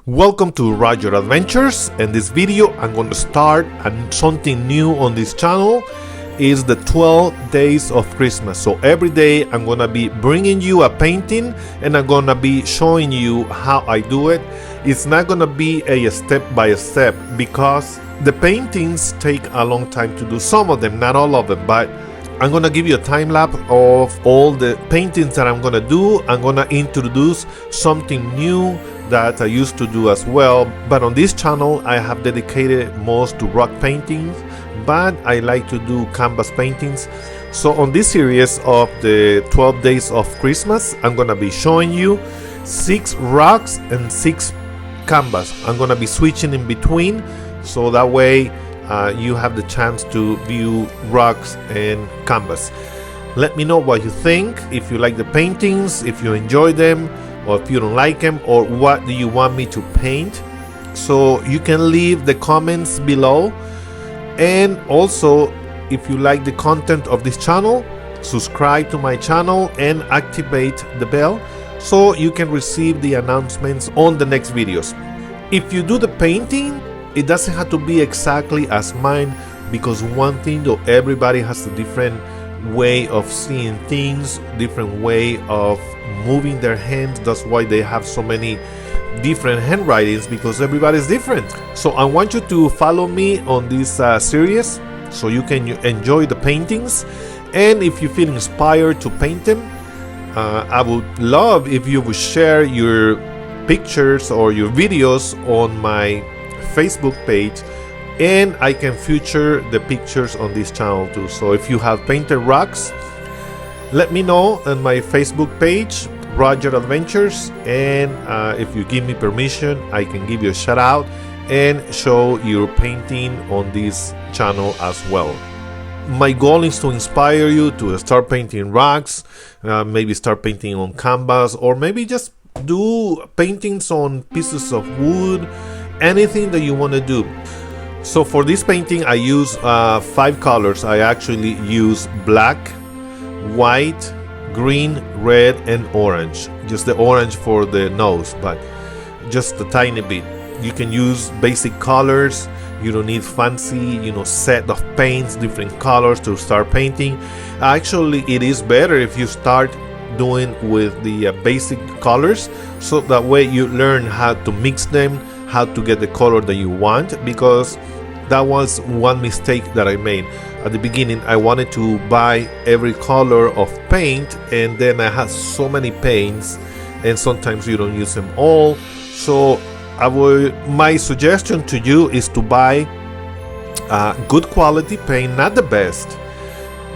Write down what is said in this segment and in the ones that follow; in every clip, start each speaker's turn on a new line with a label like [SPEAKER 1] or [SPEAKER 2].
[SPEAKER 1] Welcome to Roger Adventures. In this video I'm going to start something new on this channel. Is the 12 days of Christmas. So every day I'm going to be bringing you a painting and I'm going to be showing you how I do it. It's not going to be a step by step because the paintings take a long time to do. Some of them, not all of them, but I'm going to give you a time lapse of all the paintings that I'm going to do. I'm going to introduce something new that I used to do as well, but on this channel I have dedicated most to rock paintings, but I like to do canvas paintings. So on this series of the 12 days of Christmas, I'm going to be showing you 6 rocks and 6 canvas. I'm going to be switching in between, so that way you have the chance to view rocks and canvas. Let me know what you think, if you like the paintings, if you enjoy them, or if you don't like them, or what do you want me to paint. So you can leave the comments below, and also if you like the content of this channel, subscribe to my channel and activate the bell so you can receive the announcements on the next videos. If you do the painting, it doesn't have to be exactly as mine, because one thing though, everybody has a different way of seeing things, different way of moving their hands. That's why they have so many different handwritings, because everybody's different. So I want you to follow me on this series so you can enjoy the paintings, and if you feel inspired to paint them, I would love if you would share your pictures or your videos on my Facebook page, and I can feature the pictures on this channel too. So if you have painted rocks, let me know on my Facebook page, Roger Adventures, and if you give me permission, I can give you a shout out and show your painting on this channel as well. My goal is to inspire you to start painting rocks, maybe start painting on canvas, or maybe just do paintings on pieces of wood, anything that you want to do. So for this painting I use 5 colors. I actually use black, white, green, red, and orange. Just the orange for the nose, but just a tiny bit. You can use basic colors. You don't need fancy, set of paints, different colors to start painting. Actually, it is better if you start doing with the basic colors, so that way you learn how to mix them, how to get the color that you want, because that was one mistake that I made at the beginning. I wanted to buy every color of paint, and then I had so many paints, and sometimes you don't use them all. So my suggestion to you is to buy good quality paint, not the best,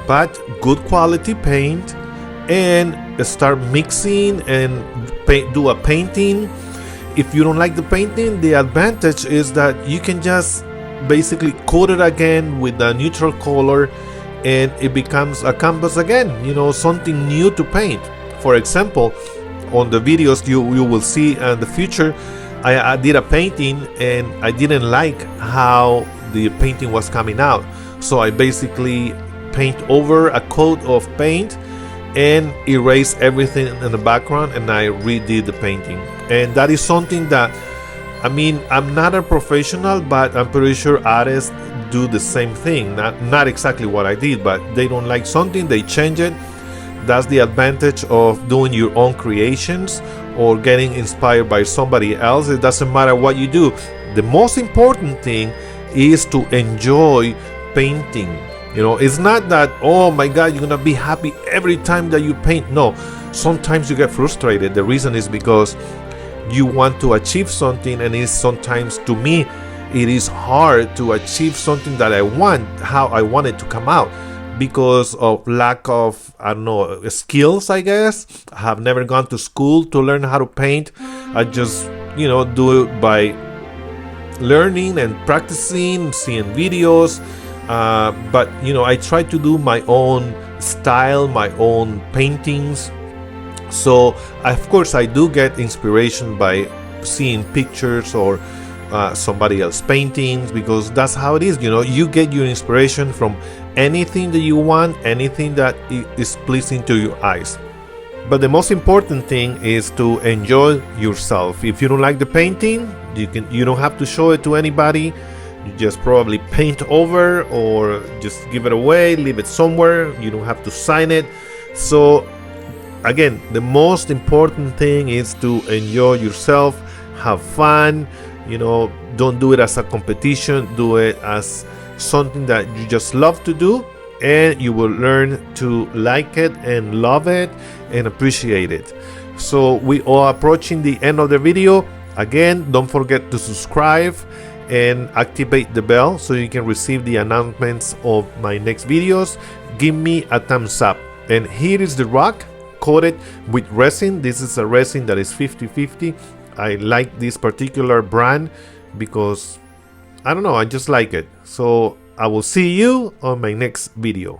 [SPEAKER 1] but good quality paint, and start mixing and do a painting. If you don't like the painting, the advantage is that you can just basically coat it again with a neutral color, and it becomes a canvas again, something new to paint. For example, on the videos you will see in the future, I did a painting and I didn't like how the painting was coming out, so I basically paint over a coat of paint and erase everything in the background, and I redid the painting. And that is something that, I'm not a professional, but I'm pretty sure artists do the same thing. Not exactly what I did, but they don't like something, they change it. That's the advantage of doing your own creations or getting inspired by somebody else. It doesn't matter what you do. The most important thing is to enjoy painting. It's not that, oh my God, you're gonna be happy every time that you paint. No, sometimes you get frustrated. The reason is because you want to achieve something, and it's sometimes, to me, it is hard to achieve something that I want, how I want it to come out, because of lack of, skills, I guess. I have never gone to school to learn how to paint. I just, do it by learning and practicing, seeing videos. But I try to do my own style, my own paintings. So of course I do get inspiration by seeing pictures or somebody else paintings, because that's how it is. You get your inspiration from anything that you want, anything that is pleasing to your eyes. But the most important thing is to enjoy yourself. If you don't like the painting, you don't have to show it to anybody. You just probably paint over or just give it away, leave it somewhere. You don't have to sign it. So again, the most important thing is to enjoy yourself, have fun. Don't do it as a competition, do it as something that you just love to do, and you will learn to like it and love it and appreciate it. So we are approaching the end of the video. Again, don't forget to subscribe and activate the bell so you can receive the announcements of my next videos. Give me a thumbs up. And here is the rock coated with resin. This is a resin that is 50-50. I like this particular brand because I don't know, I just like it. So I will see you on my next video.